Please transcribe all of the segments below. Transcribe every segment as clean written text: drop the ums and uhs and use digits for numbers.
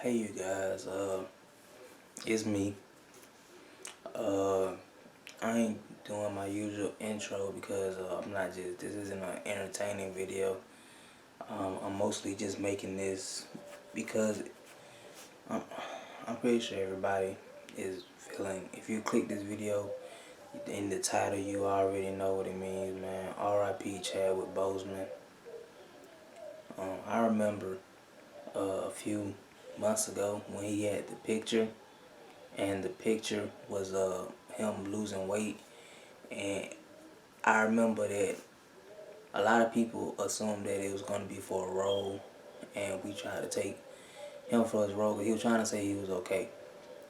Hey you guys, it's me. Uh, I ain't doing my usual intro because I'm not just, this isn't an entertaining video. I'm mostly just making this because I'm, I'm pretty sure everybody is feeling, if you click this video, in the title you already know what it means, man. R.I.P. Chadwick Boseman. I remember a few months ago when he had the picture, and the picture was him losing weight, and I remember that a lot of people assumed that it was going to be for a role, and we tried to take him for his role, but he was trying to say he was okay,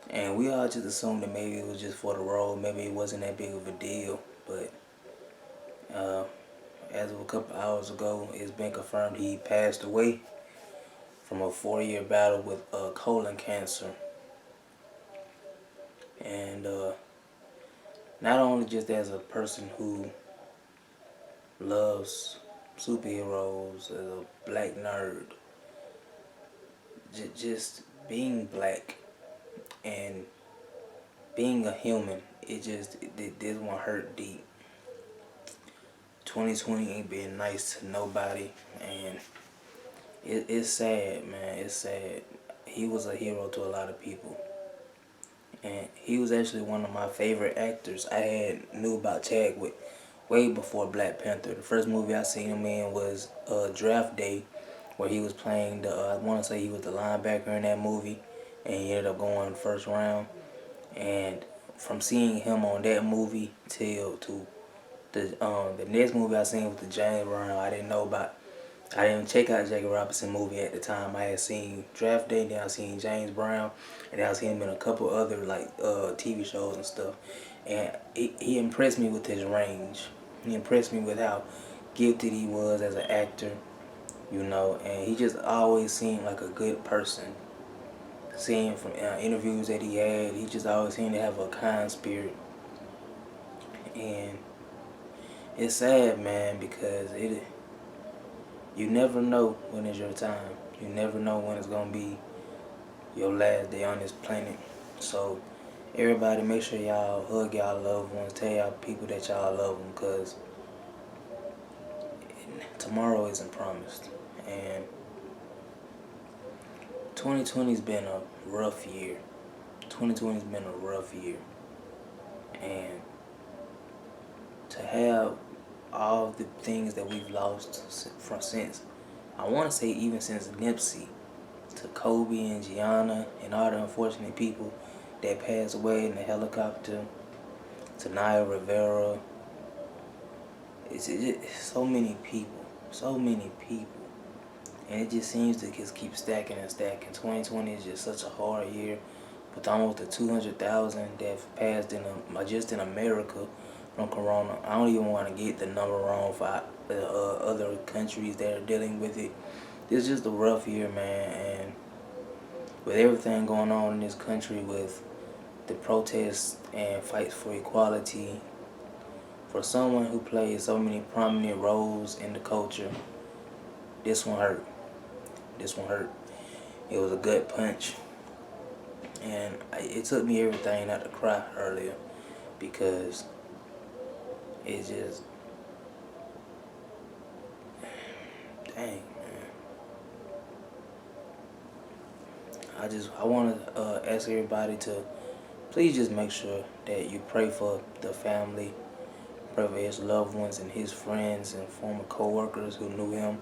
and we all just assumed that maybe it was just for the role, maybe it wasn't that big of a deal. But uh, as of a couple hours ago, it's been confirmed he passed away from a 4-year battle with colon cancer. And not only just as a person who loves superheroes, as a black nerd, just being black and being a human, this one hurt deep. 2020 ain't been nice to nobody, and it's sad, man. It's sad. He was a hero to a lot of people, and he was actually one of my favorite actors. I knew about Chadwick way before Black Panther. The first movie I seen him in was Draft Day, where he was playing the, I want to say he was the linebacker in that movie, and he ended up going first round. And from seeing him on that movie till to the next movie I seen with the James Brown, I didn't check out Jackie Robinson movie at the time. I had seen Draft Day, then I seen James Brown, and then I seen him in a couple other like TV shows and stuff. And he impressed me with his range. He impressed me with how gifted he was as an actor, and he just always seemed like a good person. Seeing from interviews that he had, he just always seemed to have a kind spirit. And it's sad, man, because you never know when it's your time. You never know when it's gonna be your last day on this planet. So everybody, make sure y'all hug y'all loved ones, tell y'all people that y'all love them, because tomorrow isn't promised. And 2020's been a rough year. 2020's been a rough year. And to have all the things that we've lost since, I want to say even since Nipsey, to Kobe and Gianna and all the unfortunate people that passed away in the helicopter, to Naya Rivera. It's so many people, and it just seems to just keep stacking and stacking. 2020 is just such a hard year, with almost the 200,000 that passed just in America from Corona. I don't even want to get the number wrong for other countries that are dealing with it. It's just a rough year, man, and with everything going on in this country, with the protests and fights for equality, for someone who played so many prominent roles in the culture, this one hurt. This one hurt. It was a gut punch, and it took me everything not to cry earlier, because it just, dang, man. I want to ask everybody to please just make sure that you pray for the family, pray for his loved ones and his friends and former co-workers who knew him,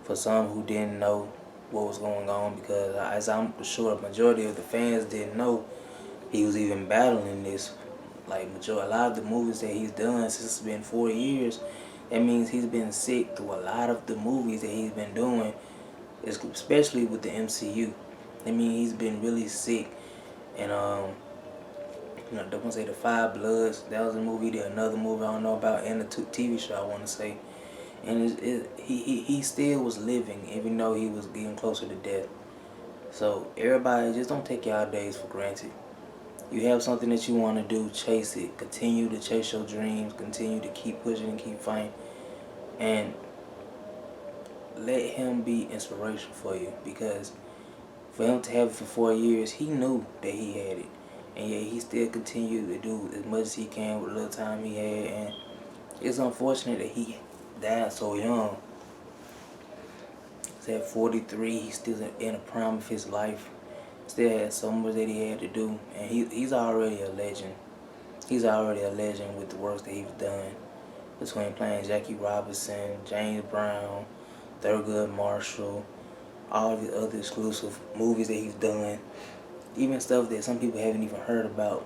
for some who didn't know what was going on, because as I'm sure a majority of the fans didn't know he was even battling this. Like, a lot of the movies that he's done since it's been 4 years, that means he's been sick through a lot of the movies that he's been doing, especially with the MCU. I mean, he's been really sick. And I don't want to say The Five Bloods, that was a movie. There another movie I don't know about, and a TV show I want to say. And he still was living, even though he was getting closer to death. So everybody, just don't take y'all days for granted. You have something that you want to do, chase it. Continue to chase your dreams. Continue to keep pushing and keep fighting. And let him be inspiration for you, because For him to have it for 4 years, he knew that he had it. And yet he still continued to do as much as he can with the little time he had. And it's unfortunate that he died so young. He's at 43. He's still in the prime of his life. Still had so much that he had to do. And he's already a legend. He's already a legend with the works that he's done. Between playing Jackie Robinson, James Brown, Thurgood Marshall, all the other exclusive movies that he's done, even stuff that some people haven't even heard about.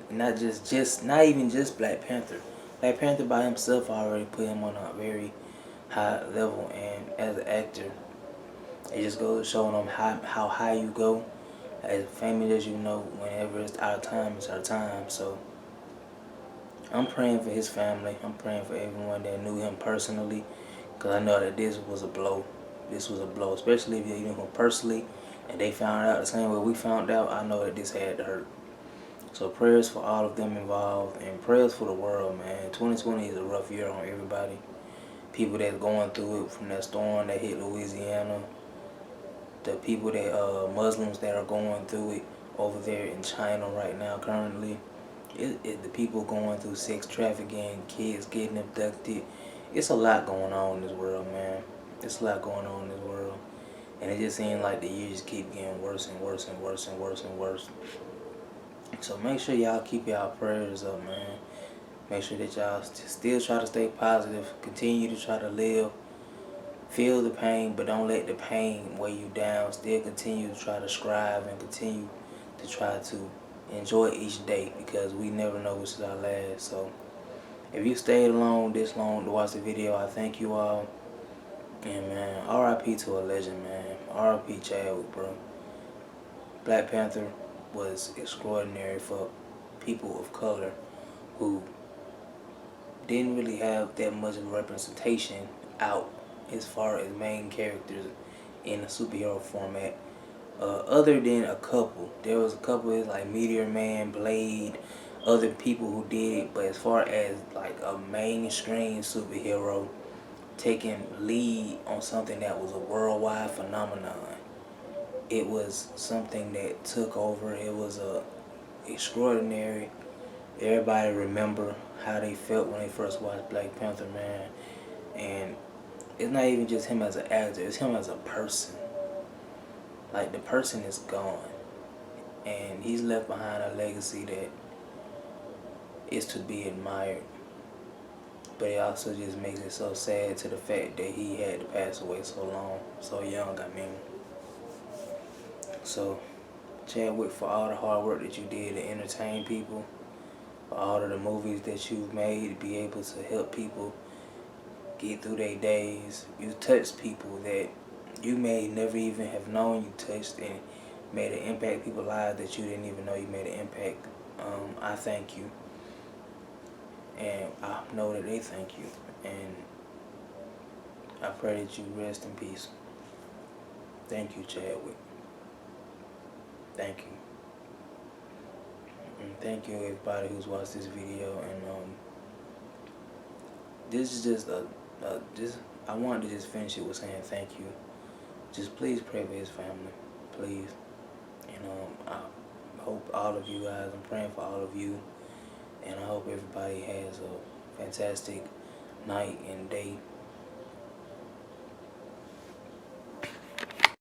Not even just Black Panther. Black Panther by himself already put him on a very high level, and as an actor, it just goes to showing them how high you go. As famous as you know, whenever it's our time, it's our time. So I'm praying for his family. I'm praying for everyone that knew him personally, because I know that this was a blow. This was a blow, especially if you knew him personally and they found out the same way we found out. I know that this had to hurt. So prayers for all of them involved, and prayers for the world, man. 2020 is a rough year on everybody. People that's going through it, from that storm that hit Louisiana, the people that Muslims that are going through it over there in China right now currently. The people going through sex trafficking, kids getting abducted. It's a lot going on in this world, man. It's a lot going on in this world. And it just seems like the years just keep getting worse and worse and worse and worse and worse. So make sure y'all keep y'all prayers up, man. Make sure that y'all still try to stay positive. Continue to try to live. Feel the pain, but don't let the pain weigh you down. Still continue to try to strive and continue to try to enjoy each day, because we never know which is our last. So if you stayed along this long to watch the video, I thank you all. And man, R.I.P. to a legend, man. R.I.P. Chadwick, bro. Black Panther was extraordinary for people of color who didn't really have that much of a representation out as far as main characters in a superhero format. Other than a couple. There was a couple like Meteor Man, Blade, other people who did it, but as far as like a mainstream superhero taking lead on something that was a worldwide phenomenon, it was something that took over. It was extraordinary. Everybody remember how they felt when they first watched Black Panther, man. And it's not even just him as an actor, it's him as a person. Like, the person is gone, and he's left behind a legacy that is to be admired. But it also just makes it so sad to the fact that he had to pass away so young, I mean. So, Chadwick, for all the hard work that you did to entertain people, for all of the movies that you've made to be able to help people get through their days. You touched people that you may never even have known you touched, and made an impact people's lives that you didn't even know you made an impact. I thank you, and I know that they thank you, and I pray that you rest in peace. Thank you, Chadwick. Thank you. And thank you everybody who's watched this video. And this is just I wanted to just finish it with saying thank you. Just please pray for his family, please. And I hope all of you guys, I'm praying for all of you, and I hope everybody has a fantastic night and day